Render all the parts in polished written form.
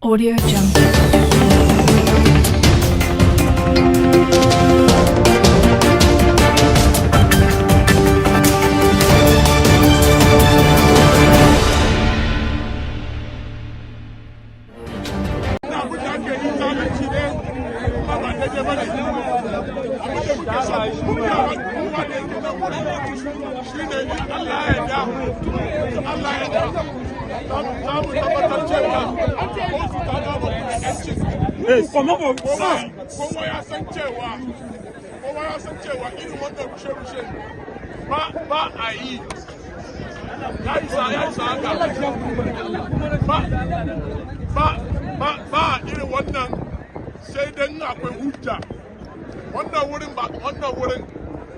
Audio Jungle.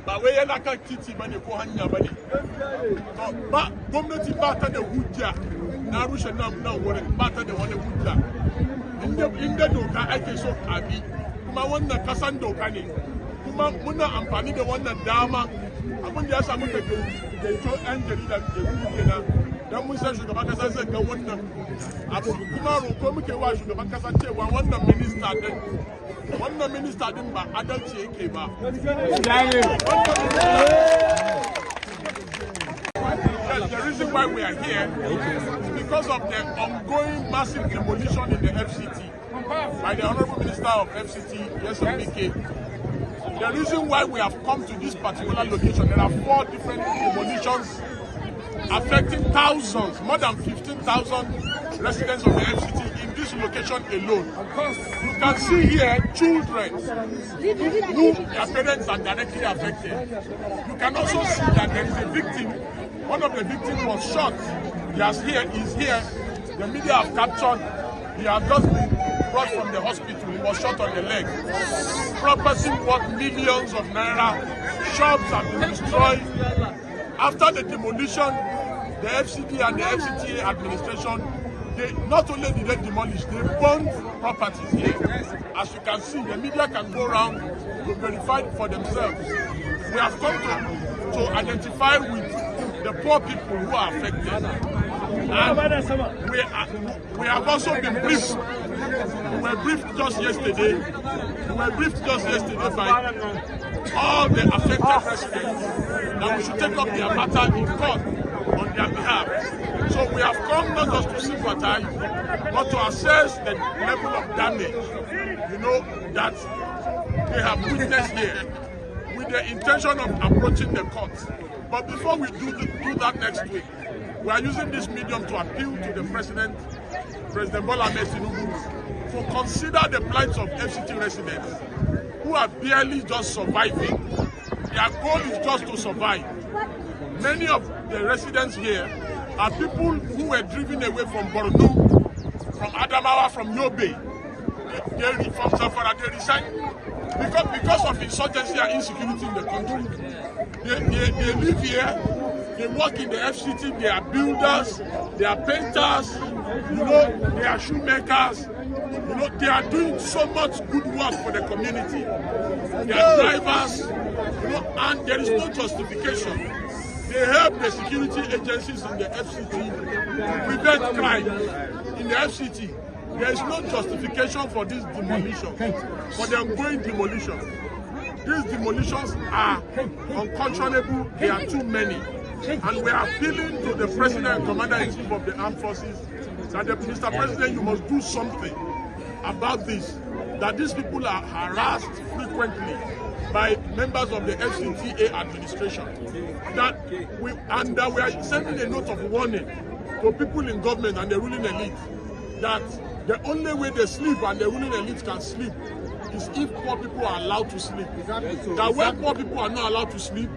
Ba we yana kan titi bane ko hanya bane ba gwamnati ba ta da hujja na rushe nan wurin ba ta da wani hujja inda doka ake so a bi kuma wannan kasan doka ne kuma muna amfani da wannan dama abin da ya samu da gaito yan jarida ke gudu kenan dan mun san shugaban kasa zai ga wannan abu kuma roko muke wa shugaban kasa cewa wannan minista din ba adalci yake ba. The reason why we are here is because of the ongoing massive demolition in the FCT by the Honorable Minister of FCT, Nyesom Wike. The reason why we have come to this particular location, there are 4 different demolitions affecting thousands, more than 15,000 residents of the FCT in this location alone. You can see here children who their parents are directly affected. You can also see that there is a victim. One of the victims was shot. He is here. The media have captured. He has just been brought from the hospital. He was shot on the leg. Property worth millions of naira. Shops have been destroyed. After the demolition, the FCD and the FCTA administration, not only did they demolish, they burned properties here. As you can see, the media can go around to verify for themselves. We have come to identify with the poor people who are affected. And we have also been briefed. We were briefed just yesterday. By all the affected residents that we should take up their matter in court on their behalf. So we have come not just to sympathize, but to assess the level of damage, that they have witnessed here, with the intention of approaching the courts. But before we do that next week, we are using this medium to appeal to the President Bola Ahmed Tinubu, to consider the plight of FCT residents who are barely just surviving. Their goal is just to survive. Many of the residents here are people who were driven away from Borno, from Adamawa, from Yobe, from Zamfara. They resigned because of insurgency and insecurity in the country. They live here, they work in the FCT, they are builders, they are painters, they are shoemakers. They are doing so much good work for the community. They are drivers, and there is no justification. They help the security agencies in the FCT to prevent crime in the FCT. There is no justification for this demolition, for the ongoing demolition. These demolitions are unconscionable. They are too many. And we are appealing to the President and Commander-in-Chief of the Armed Forces that, Mr. President, you must do something about this, that these people are harassed frequently by members of the FCTA administration. We are sending a note of warning to people in government and the ruling elite that the only way they sleep and the ruling elite can sleep is if poor people are allowed to sleep. That when poor people are not allowed to sleep,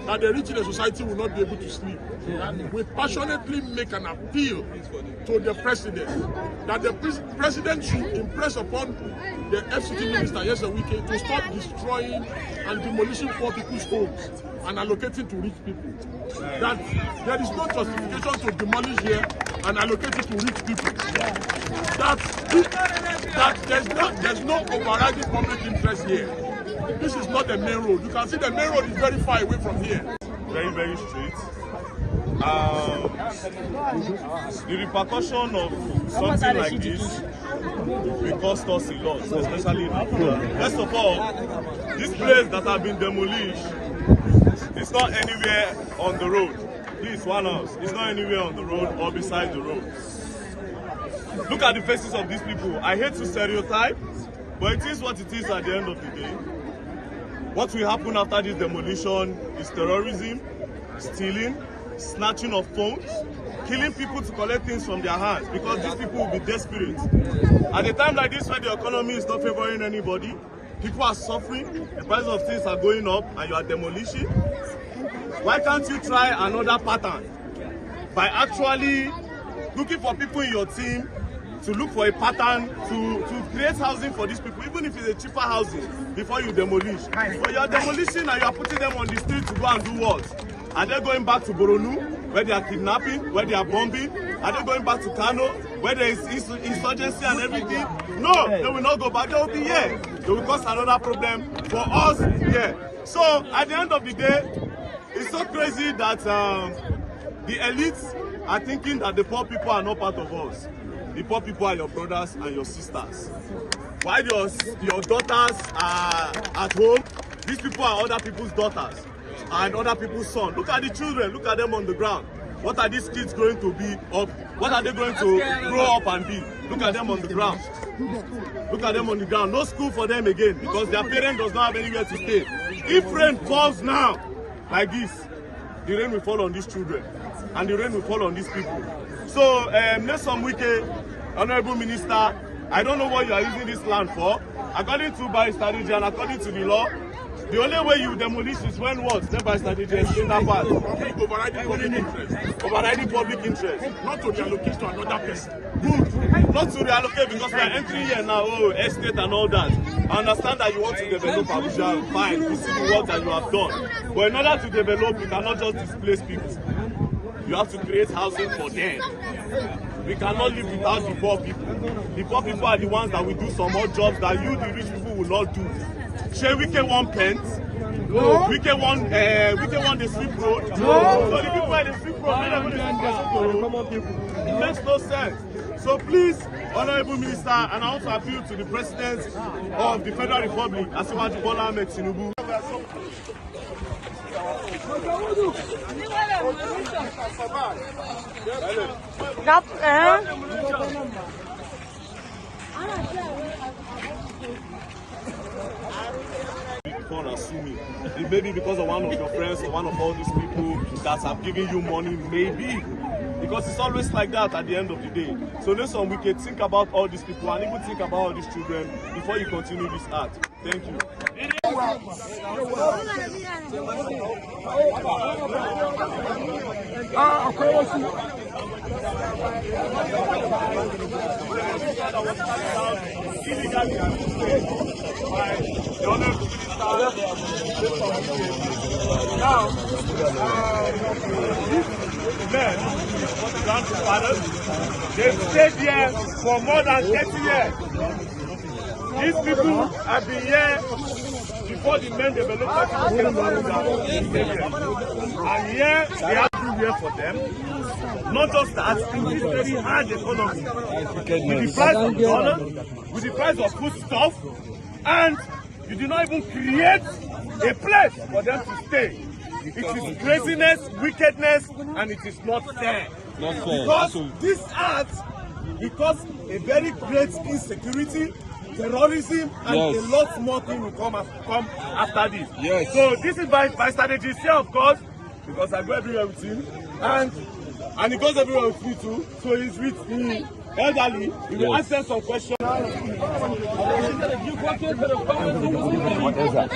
that the rich in the society will not be able to sleep. We passionately make an appeal to the President that the President should impress upon the FCT Minister, Nyesom Wike, to stop destroying and demolishing poor people's homes and allocating to rich people. That there is no justification to demolish here and allocate it to rich people. That there's no overriding public interest here. This is not the main road. You can see the main road is very far away from here. Very, very straight. the repercussion of something like this will cost us a lot, especially in Abuja. First of all, this place that have been demolished is not anywhere on the road. This one house is not anywhere on the road or beside the road. Look at the faces of these people. I hate to stereotype, but it is what it is at the end of the day. What will happen after this demolition is terrorism, stealing, snatching of phones, killing people to collect things from their hands, because these people will be desperate. At a time like this, where the economy is not favoring anybody, people are suffering, the price of things are going up, and you are demolishing. Why can't you try another pattern by actually looking for people in your team to look for a pattern to create housing for these people, even if it's a cheaper housing, before you demolish. But you are demolishing and you are putting them on the street to go and do what? Are they going back to Boronu, where they are kidnapping, where they are bombing? Are they going back to Kano, where there is insurgency and everything? No, they will not go back. They will be here. They will cause another problem for us here. So at the end of the day, it's so crazy that the elites are thinking that the poor people are not part of us. The poor people are your brothers and your sisters. While your daughters are at home, these people are other people's daughters and other people's sons. Look at the children, look at them on the ground. What are these kids going to be up? What are they going to grow up and be? Look at them on the ground. Look at them on the ground. No school for them again because their parent does not have anywhere to stay. If rain falls now, like this, the rain will fall on these children and the rain will fall on these people. So, Nyesom Wike, Honorable Minister, I don't know what you are using this land for. According to by strategy and according to the law, the only way you demolish is when what? Step by strategy in that part. Overriding public interest. Overriding public interest. Not to reallocate to another person. Good. Not to reallocate because we are entering here now, estate and all that. I understand that you want to develop Abuja, fine, to see the work that you have done. But in order to develop, you cannot just displace people. You have to create housing for them. We cannot live without the poor people. The poor people are the ones that will do some odd jobs that you, the rich people, will not do. Shey Wike want pens? No. Wike want the sweep road? No. So the people at the sweep road, it makes no sense. So please, Honorable Minister, and I also appeal to the President of the Federal Republic, Asiwaju Bola Ahmed Tinubu. Before assuming it may be because of one of your friends or one of all these people that have given you money, maybe because it's always like that at the end of the day. So Nyesom Wike, think about all these people and even think about all these children before you continue this act. Thank you. Now, they've stayed here for more than 30 years. These people have been here before the men developed and here they have everywhere for them. Not just that, in this very hard economy, with the price of dollar, with the price of foodstuff, and you do not even create a place for them to stay. It is craziness, wickedness, and it is not fair. Because this act, because a very great insecurity, terrorism, and a lot more things will come after this. Yes. So this is by strategy here, of course, because I go everywhere with him, and he goes everywhere with me too. So he's with the elderly. He will answer some questions. What is that?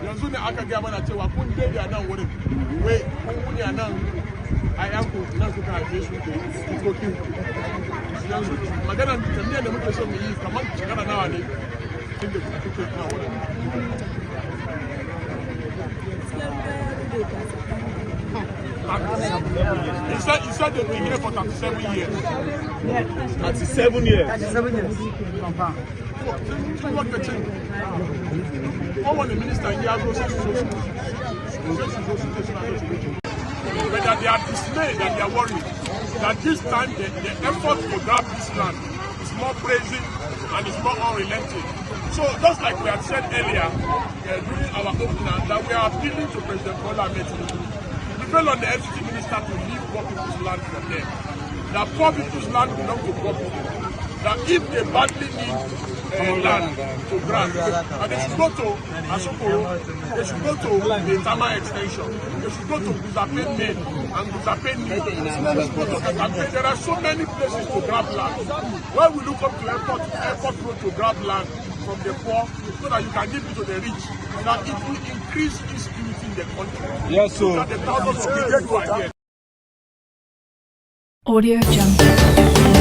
Yanzu ne aka gaya mana cewa kun dai a nan wurin, wai kun a nan am magana tambiya da muke so mu yi kamar shekara nawa ne inda kuke kawo He said they've been here for 37 years. 37 years. 37 years. What the thing? When the minister here goes but that they are dismayed, that they are worried, that this time the effort to grab this land is more praising and is more unrelenting. So just like we had said earlier during our opener, that we are appealing to President Bola Ahmed Tinubu, we fell on the FCT minister to leave poor people's land from them. That poor people's land belong to poor people. That if they badly need land to grant, and they should go to Asokoro, they should go to the Tama extension, they should go to Buzapen Main and Buzapen New, they should go to Kakape. There are so many places to grab land. When we look up to airport road to grab land from the poor, so that you can give it to the rich, that it will increase insecurity in the country. Yes, sir. So that the thousands of people who are here. Audio Jungle.